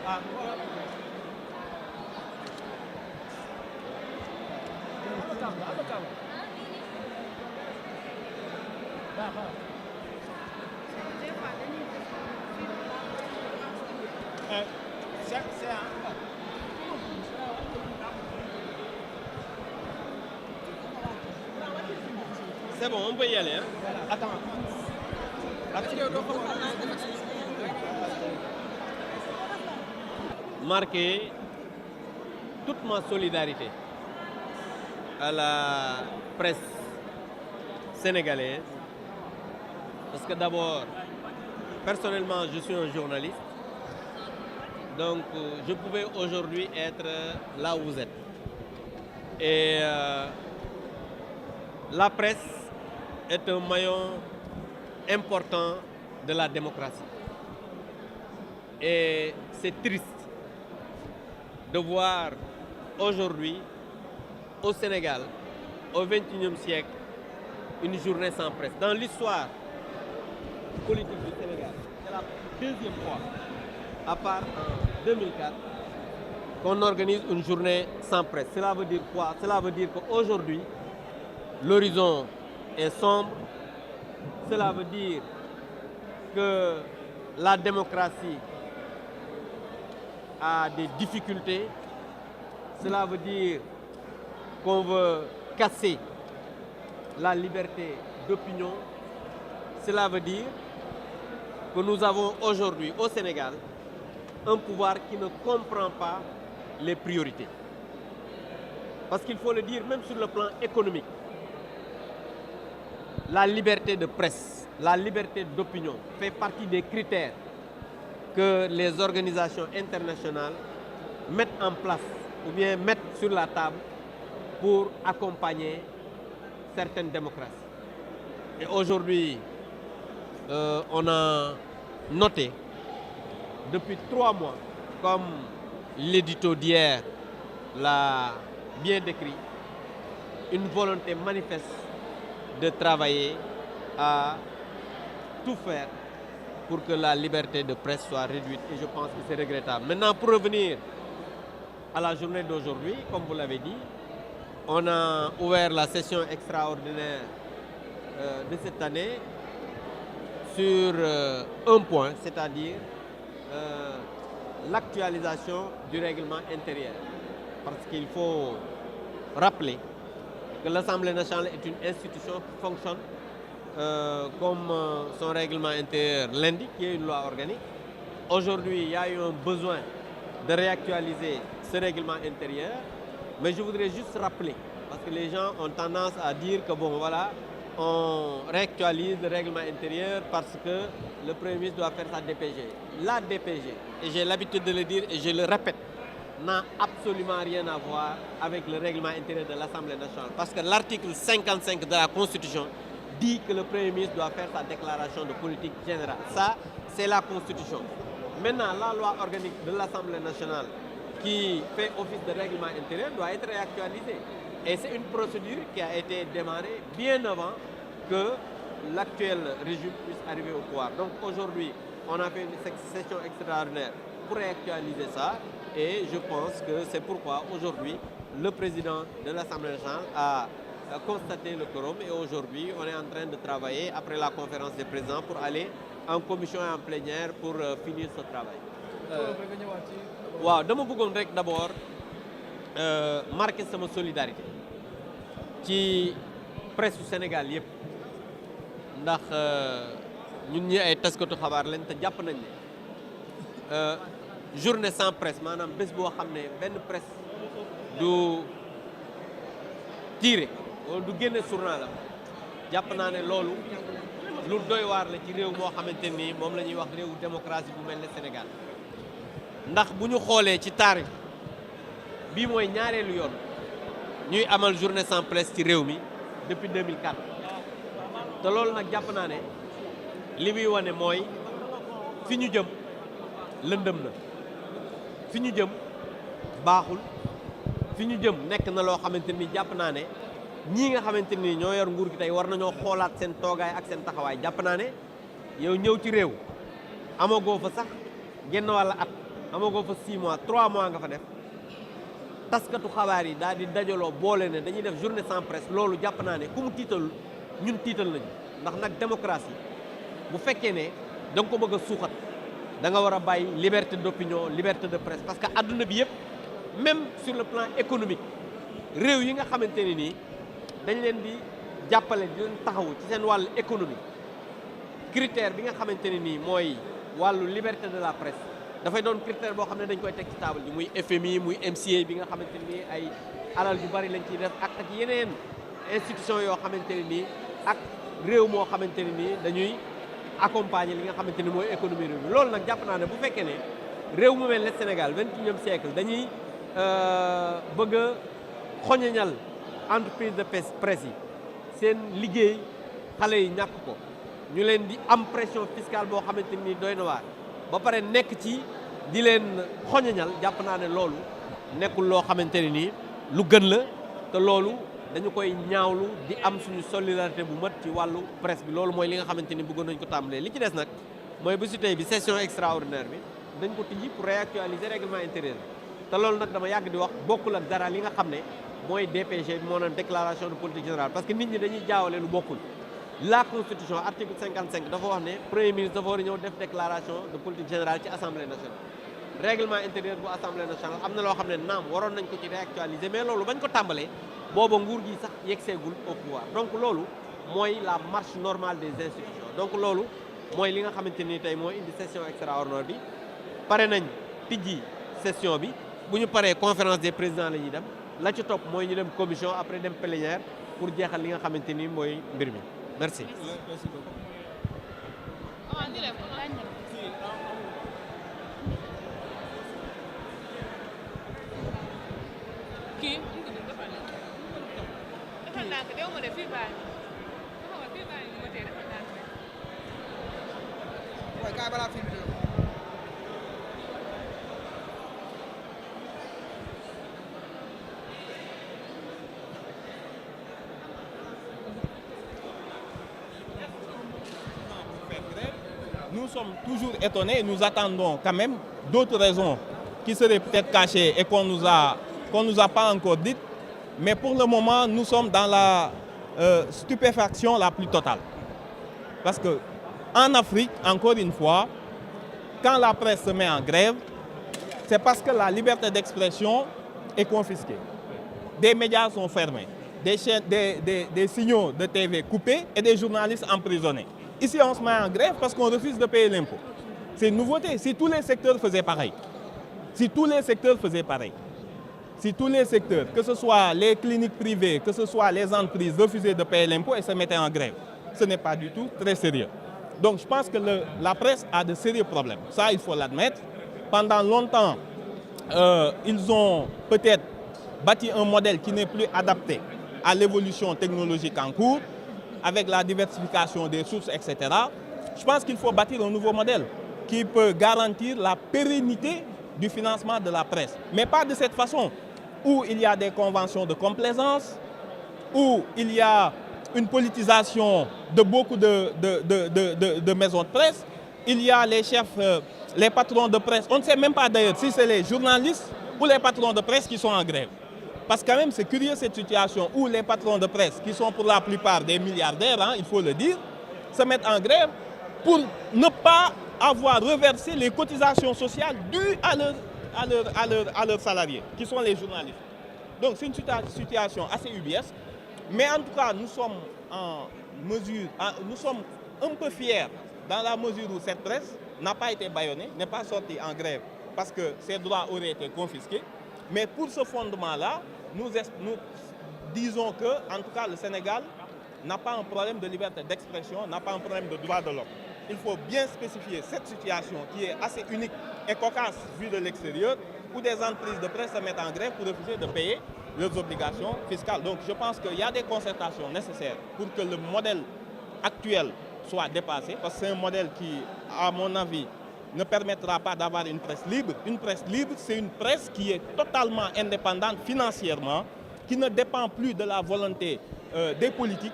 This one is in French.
Ah, euh, c'est un... C'est bon, on peut y aller. Hein? Attends. Marquer toute ma solidarité à la presse sénégalaise. Parce que d'abord, personnellement, je suis un journaliste. Donc, je pouvais aujourd'hui être là où vous êtes. Et la presse est un maillon important de la démocratie. Et c'est triste de voir aujourd'hui au Sénégal, au XXIe siècle, une journée sans presse. Dans l'histoire politique du Sénégal, c'est la deuxième fois, à part en 2004, qu'on organise une journée sans presse. Cela veut dire quoi? Cela veut dire qu'aujourd'hui, l'horizon est sombre. Cela veut dire que la démocratie a des difficultés. Cela veut dire qu'on veut casser la liberté d'opinion. Cela veut dire que nous avons aujourd'hui au Sénégal un pouvoir qui ne comprend pas les priorités. Parce qu'il faut le dire, même sur le plan économique, la liberté de presse, la liberté d'opinion fait partie des critères que les organisations internationales mettent en place ou bien mettent sur la table pour accompagner certaines démocraties. Et aujourd'hui, on a noté depuis 3 mois, comme l'édito d'hier l'a bien décrit, une volonté manifeste de travailler à tout faire pour que la liberté de presse soit réduite. Et je pense que c'est regrettable. Maintenant, pour revenir à la journée d'aujourd'hui, comme vous l'avez dit, on a ouvert la session extraordinaire de cette année sur un point, c'est-à-dire l'actualisation du règlement intérieur. Parce qu'il faut rappeler que l'Assemblée nationale est une institution qui fonctionne comme son règlement intérieur l'indique, qui est une loi organique. Aujourd'hui, il y a eu un besoin de réactualiser ce règlement intérieur, mais je voudrais juste rappeler, parce que les gens ont tendance à dire que bon voilà, on réactualise le règlement intérieur parce que le Premier ministre doit faire sa DPG. La DPG, et j'ai l'habitude de le dire et je le répète, n'a absolument rien à voir avec le règlement intérieur de l'Assemblée nationale. Parce que l'article 55 de la Constitution dit que le Premier ministre doit faire sa déclaration de politique générale. Ça, c'est la Constitution. Maintenant, la loi organique de l'Assemblée nationale qui fait office de règlement intérieur doit être réactualisée. Et c'est une procédure qui a été démarrée bien avant que l'actuel régime puisse arriver au pouvoir. Donc aujourd'hui, on a fait une session extraordinaire pour réactualiser ça. Et je pense que c'est pourquoi aujourd'hui, le président de l'Assemblée nationale a constaté le quorum. Et aujourd'hui, on est en train de travailler après la conférence des présidents pour aller en commission et en plénière pour finir ce travail. Waaw dama bëggoon rek d'abord marquer sama solidarité ci presse du Sénégal yëpp ndax ñun ñi ay taskatu xabaar lañ te jàpp nañ ne journée sans presse maanaam bés boo xam ne benn presse du tiré wala du génne journal am jàpp naa ne loolu lu doy waar la ci réew moo xamante ni moom la ñuy wax réewu démocratie bu mel ne Sénégal ndax bu ñu xoolee ci taarix bii mooy ñaareelu yoon ñuy amal journée sans presse ci réew mi depuis 2004 te loolu nag jàpp naa ne li muy wane mooy fi ñu jëm lëndëm na fi ñu jëm baaxul fi ñu jëm nekk na loo xamante ni jàpp naa ne ñii nga xamante ni ñoo yor nguur gi tey war nañoo xoolaat seen toogaay ak seen taxawaay jàpp naa ne yow ñëw ci réew amagoo fa sax genn wàlla at amagoo fa 6 mois 3 mois nga fa def taskatu xabaar yi daal di dajaloo boole ne dañuy def journée sans presse loolu jàpp naa ne ku mu tiital ñun tiital nañu ndax nag démocratie bu fekkee ne da nga ko bëgg a suuxat da nga war a bàyyi liberté d'opinion liberté de presse parce que adduna bi yëpp même sur le plan économique réew yi nga xamante ne nii dañ leen di jàppale di leen taxawu ci seen wàllu économie critère bi nga xamante ne nii mooy wàllu liberté de la presse dafay doon critère boo xam ne dañ koy teg ci table ji muy FMI muy MCA bi nga xamante ne nii ay alal yu bari lañ ciy def ak yeneen institution yoo xamante ne nii ak réew moo xamante ne nii dañuy accompagner li nga xamante ni mooy économie réew mi loolu nag jàpp naa ne bu fekkee ne réew mu mel ne Sénégal 21e siècle dañuy bëgg a xoñoñal entreprise de presse yi seen liggéey xale yi ñàkk ko ñu leen di am pression fiscale boo xamante ni doy na waar ba pare nekk ci di leen xoñoñal jàpp naa ne loolu nekkul loo xamante ne nii lu gën la te loolu dañu koy ñaawlu di am suñu solidarité bu mat ci wàllu presse bi loolu mooy li nga xamante ni bëggoon nañu ko tàmbalee li ci des nag mooy bésu tey bi session extraordinaire bi dañ ko tijji pour réactualiser règlement intérieur bi te loolu nag dama yàgg di wax bokkul ak dara li nga xam ne mooy DPG bi moo naan déclaration de politique générale parce que nit ñi dañuy jaawale lu bokkul la constitution article 55 dafa wax ne premier ministre dafa war a ñëw def déclaration de politique générale ci assemblée nationale règlement intérieur bu assemblée nationale am na loo xam ne naam waroon nañ ko ci réactualiser mais loolu bañ ko tàmbalee booba nguur gi sax yeggseegul au pouvoir donc loolu mooy la marche normale des institutions donc loolu mooy li nga xamante ni tey mooy indi session extraordinaire bi pare nañ tijji session bi bu ñu paree conférence des présidents la ñuy dem la ci topp mooy ñu dem commission après dem plénière pour jeexal li nga xamante ni mooy mbir mi merci. Nous sommes toujours étonnés et nous attendons quand même d'autres raisons qui seraient peut-être cachées et qu'on nous a pas encore dites. Mais pour le moment, nous sommes dans la stupéfaction la plus totale. Parce que en Afrique, encore une fois, quand la presse se met en grève, c'est parce que la liberté d'expression est confisquée. Des médias sont fermés, des signaux de TV coupés et des journalistes emprisonnés. Ici, on se met en grève parce qu'on refuse de payer l'impôt. C'est une nouveauté. Si tous les secteurs faisaient pareil, si tous les secteurs, que ce soit les cliniques privées, que ce soit les entreprises, refusaient de payer l'impôt et se mettaient en grève, ce n'est pas du tout très sérieux. Donc je pense que la presse a de sérieux problèmes. Ça, il faut l'admettre. Pendant longtemps, ils ont peut-être bâti un modèle qui n'est plus adapté à l'évolution technologique en cours, avec la diversification des sources, etc. Je pense qu'il faut bâtir un nouveau modèle qui peut garantir la pérennité du financement de la presse. Mais pas de cette façon, où il y a des conventions de complaisance, où il y a une politisation de beaucoup de maisons de presse. Il y a les chefs, les patrons de presse. On ne sait même pas d'ailleurs si c'est les journalistes ou les patrons de presse qui sont en grève. Parce que quand même, c'est curieux cette situation où les patrons de presse, qui sont pour la plupart des milliardaires, hein, il faut le dire, se mettent en grève pour ne pas avoir reversé les cotisations sociales dues à leurs salariés, qui sont les journalistes. Donc c'est une situation assez ubuesque. Mais en tout cas, nous sommes un peu fiers dans la mesure où cette presse n'a pas été bâillonnée, n'est pas sortie en grève parce que ses droits auraient été confisqués. Mais pour ce fondement-là, nous disons que, en tout cas, le Sénégal n'a pas un problème de liberté d'expression, n'a pas un problème de droit de l'homme. Il faut bien spécifier cette situation qui est assez unique et cocasse vue de l'extérieur, où des entreprises de presse se mettent en grève pour refuser de payer leurs obligations fiscales. Donc je pense qu'il y a des concertations nécessaires pour que le modèle actuel soit dépassé, parce que c'est un modèle qui, à mon avis, ne permettra pas d'avoir une presse libre. Une presse libre, c'est une presse qui est totalement indépendante financièrement, qui ne dépend plus de la volonté des politiques,